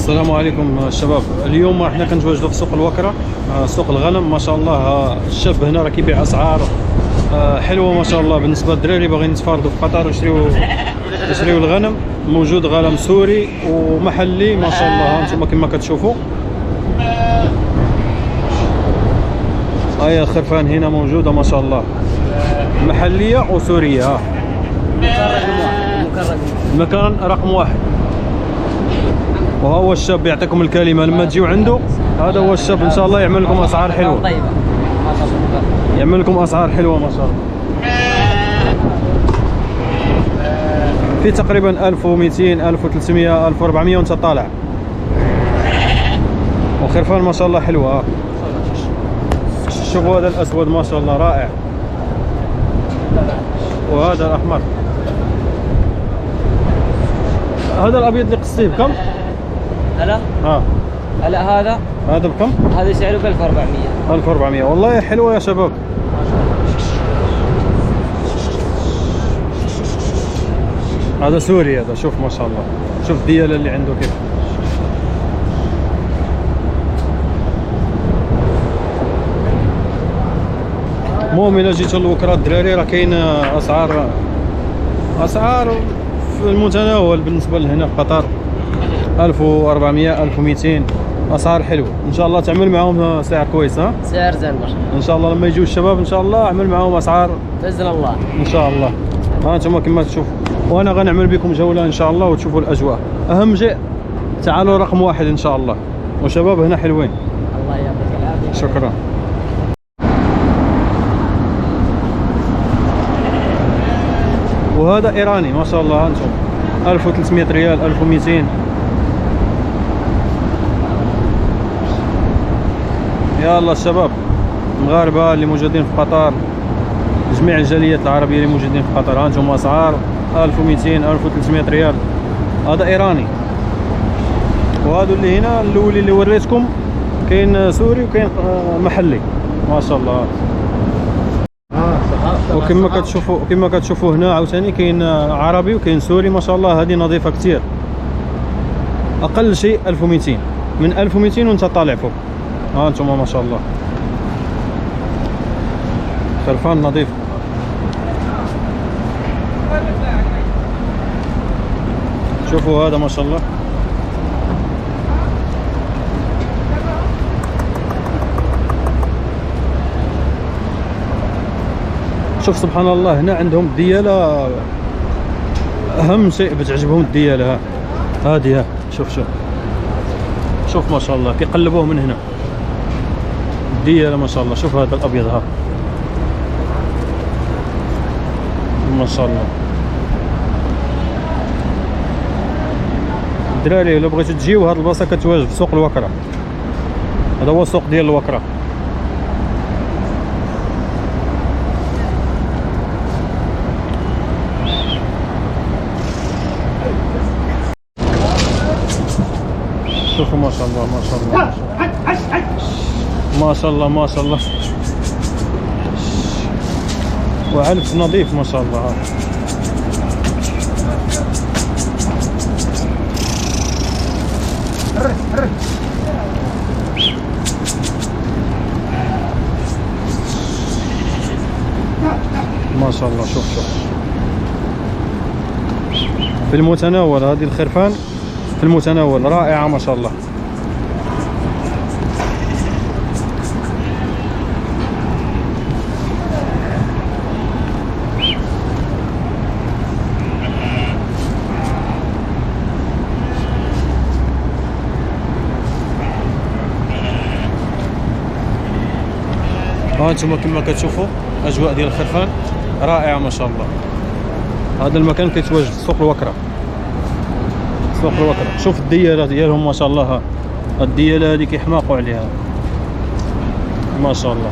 السلام عليكم الشباب. اليوم احنا كنتواجدوا في سوق الوكرة، سوق الغنم. ما شاء الله الشاب هنا راه كيبيع اسعار حلوه ما شاء الله بالنسبه للدراري باغيين يتفاردوا في قطر ويشريو الغنم. موجود غنم سوري ومحلي ما شاء الله. ها انتم كما كتشوفوا هاي الخرفان هنا موجوده ما شاء الله، محليه وسوريه. ها المكان رقم واحد. وهو الشاب يعطيكم الكلمه لما تجيو عنده. هذا هو الشاب ان شاء الله يعمل لكم اسعار حلوه، يعمل لكم اسعار حلوه ما شاء الله. في تقريبا 1200 1300 1400 وانت طالع. وخرفان ما شاء الله حلوه. شوفوا هذا الاسود ما شاء الله رائع، وهذا الاحمر. هذا الابيض اللي قصيه بكم؟ هلا هلا هذا بكم؟ هذا سعره ب 1400. 1400 والله حلوه يا شباب. هذا سوري هذا، شوف ما شاء الله، شوف الديالة اللي عنده كيف. المهم الا جيتوا للوكرة الدراري راه كاين اسعار في المتناول بالنسبه لهنا في قطر. 1400 1200 اسعار حلوه. ان شاء الله تعمل معاهم سعر كويس. ها سعر زين برشا ان شاء الله. لما يجوا الشباب ان شاء الله اعمل معاهم اسعار باذن الله ان شاء الله. ها انتم كما تشوفوا، وانا غنعمل بكم جوله ان شاء الله وتشوفوا الاجواء. اهم شيء تعالوا رقم واحد ان شاء الله. وشباب هنا حلوين. الله يعطيك العافيه. شكرا. وهذا ايراني ما شاء الله. انتم 1300 ريال 1200. يا الله الشباب المغاربه اللي موجودين في قطر، جميع الجاليات العربيه اللي موجودين في قطر، ها انتم اسعار 1200 1300 ريال. هذا ايراني. وهذا اللي هنا الاول اللي وريتكم كاين سوري وكاين محلي ما شاء الله. وكما كتشوفوا هنا عاوتاني كاين عربي وكاين سوري ما شاء الله. هذه نظيفه كثير. اقل شيء 1200، من 1200 وانت طالع فوق. ها انتم ما شاء الله خرفان نظيف. شوفوا هذا ما شاء الله. شوف سبحان الله هنا عندهم الديالة. اهم شيء بتعجبهم الديالة. هذه شوف ما شاء الله كيقلبوه من هنا الديالة ما شاء الله. شوف هذا الابيض ها ما شاء الله. الدراري الا بغيتو تجيو هاد البلاصه كتواجد في سوق الوكرة. هذا هو السوق ديال الوكرة. شوفوا ما شاء الله ما شاء الله ما شاء الله ما شاء الله. وعلف نظيف ما شاء الله. ما شاء الله. شوف في المتناول. هذه الخرفان في المتناول رائعة ما شاء الله. ها انتم كما كتشوفوا اجواء ديال الخرفان رائعة ما شاء الله. هذا المكان كيتواجد سوق الوكرة. سوق الوكرة. شوف الديالة ديالهم ما شاء الله. الديالة هذه كيحماقوا عليها ما شاء الله.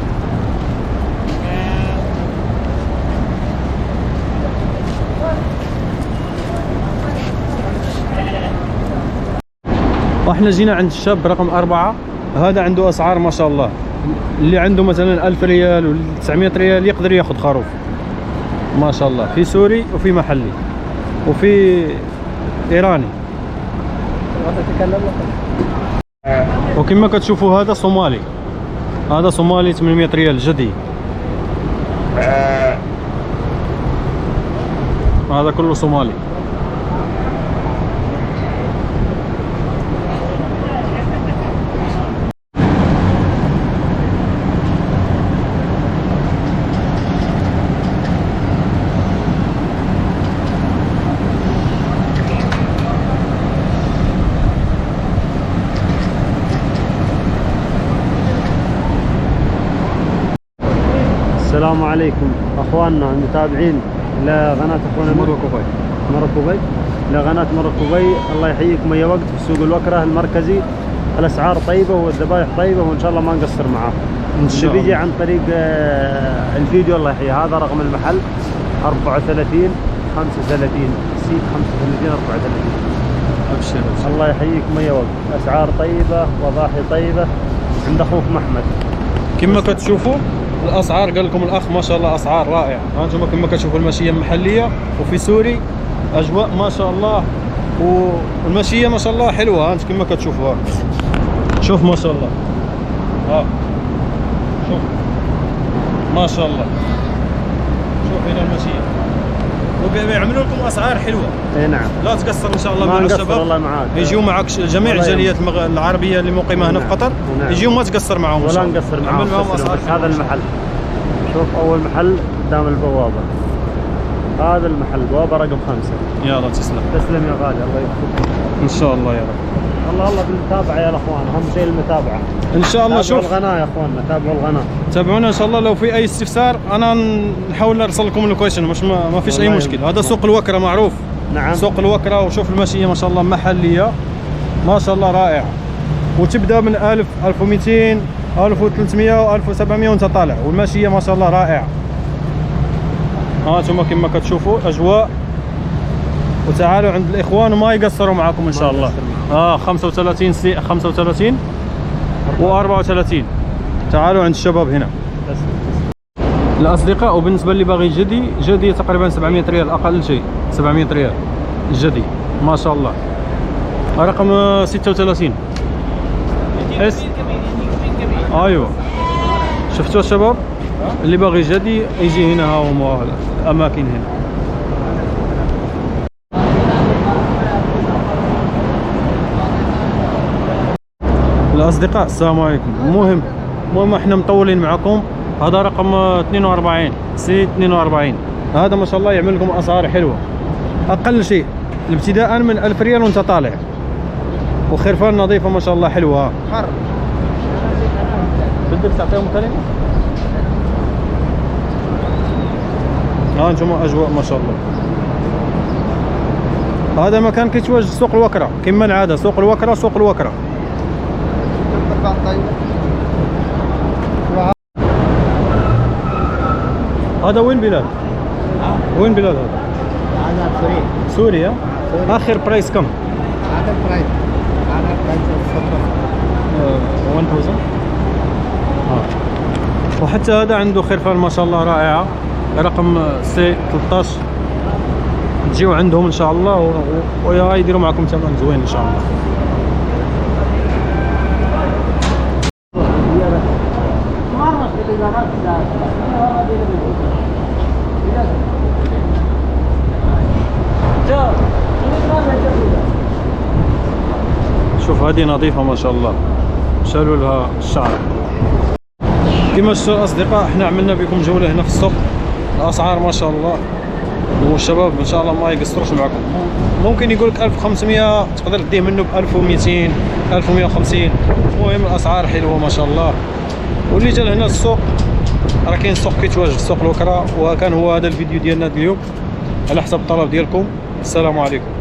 واحنا جينا عند الشاب رقم 4. هذا عنده اسعار ما شاء الله. اللي عنده مثلا 1000 ريال ولا 900 ريال يقدر ياخذ خروف ما شاء الله. في سوري وفي محلي وفي ايراني. تتكلم وكما كتشوفوا هذا صومالي، هذا صومالي 800 ريال جدي. هذا كله صومالي. السلام عليكم اخواننا المتابعين لقناه اخونا مروكوبي. مروكوبي، لقناه مروكوبي. الله يحييكم اي وقت في سوق الوكره المركزي. الاسعار طيبه والذبائح طيبه وان شاء الله ما نقصر معاه. اللي بيجي عن طريق الفيديو الله يحييه، هذا رقم المحل 34 35 سيت 35 34. ابشر الله يحييكم اي وقت. اسعار طيبه وضاحي طيبه عند اخوك محمد. كما كتشوفوا الاسعار، قال لكم الاخ ما شاء الله اسعار رائعه. هانتوما كما كتشوفوا الماشيه محليه وفي سوري، اجواء ما شاء الله، والماشيه ما شاء الله حلوه. هانت كما كتشوفوا، شوف ما شاء الله، شوف ما شاء الله، شوف هنا الماشيه، وبيعملوا لكم اسعار حلوه. اي نعم، لا تقصر ان شاء الله مع الشباب. الشباب، الله معاك. يجيو معك جميع الجاليات العربيه اللي مقيمه هنا في قطر. نعم. يجيو ما تقصر معهم ولا نقصر معهم. نعمل معهم اسعار. بس هذا المحل، شوف اول محل قدام البوابه، هذا المحل بوابه رقم 5. يلا تسلم. تسلم يا غالي، الله يوفقك ان شاء الله يا رب. الله بالمتابعه يا اخوان، اهم شيء المتابعه. ان شاء الله. تابعوا شوف القناه يا اخواننا، تابعوا القناه، تابعونا ان شاء الله. لو في اي استفسار انا نحاول نرسل لكم اللوكيشن، مش ما فيش اي مشكل. هذا سوق الوكره معروف. نعم، سوق الوكره. وشوف الماشيه ما شاء الله محليه ما شاء الله رائعه، وتبدا من 1000 1200 1300 1700 وانت طالع، والماشيه ما شاء الله رائعه. هانتوما كما كتشوفوا اجواء. وتعالوا عند الاخوان وما يقصروا معكم ان شاء الله. 35 35 و34. تعالوا عند الشباب هنا الاصدقاء. وبالنسبه اللي باغي جدي تقريبا 700 ريال اقل شيء، 700 ريال الجدي ما شاء الله. رقم 36 اس. ايوه شفتوا الشباب اللي باغي جدي يجي هنا. ها هما الاماكن هنا. الأصدقاء السلام عليكم. المهم احنا مطولين معكم. هذا رقم 42 سي 42. هذا ما شاء الله يعمل لكم اسعار حلوه، اقل شيء الابتداء من 1000 ريال وانت طالع، وخرفان نظيفه ما شاء الله حلوه. بدك تعطيهم كلمه؟ ها انتم اجواء ما شاء الله. هذا مكان كيتواجد سوق الوكره كما العاده. سوق الوكره سوق الوكره. هذا وين بلاد؟ وين بلاد هذا؟ هذا سوري. سوريا. اخر برايس كم؟ هذا برايس 1000. وحتى هذا عنده خرفان ما شاء الله رائعه، رقم سي 13. تجيو عندهم ان شاء الله ويديروا معكم ثمن زوين ان شاء الله. شوف هذه نظيفة ما شاء الله، شالوا لها الشعر. كما شفتوا الأصدقاء احنا عملنا بكم جولة هنا في السوق. الأسعار ما شاء الله، والشباب ان شاء الله ما يقصروش معكم. ممكن يقول لك 1500 تقدر تديه منه ب 1200 1150. المهم الأسعار حلوة ما شاء الله. واللي جا هنا السوق راه كاين السوق كيتواجد سوق الوكرة. وكان هو هذا الفيديو ديالنا اليوم على حسب الطلب ديالكم. السلام عليكم.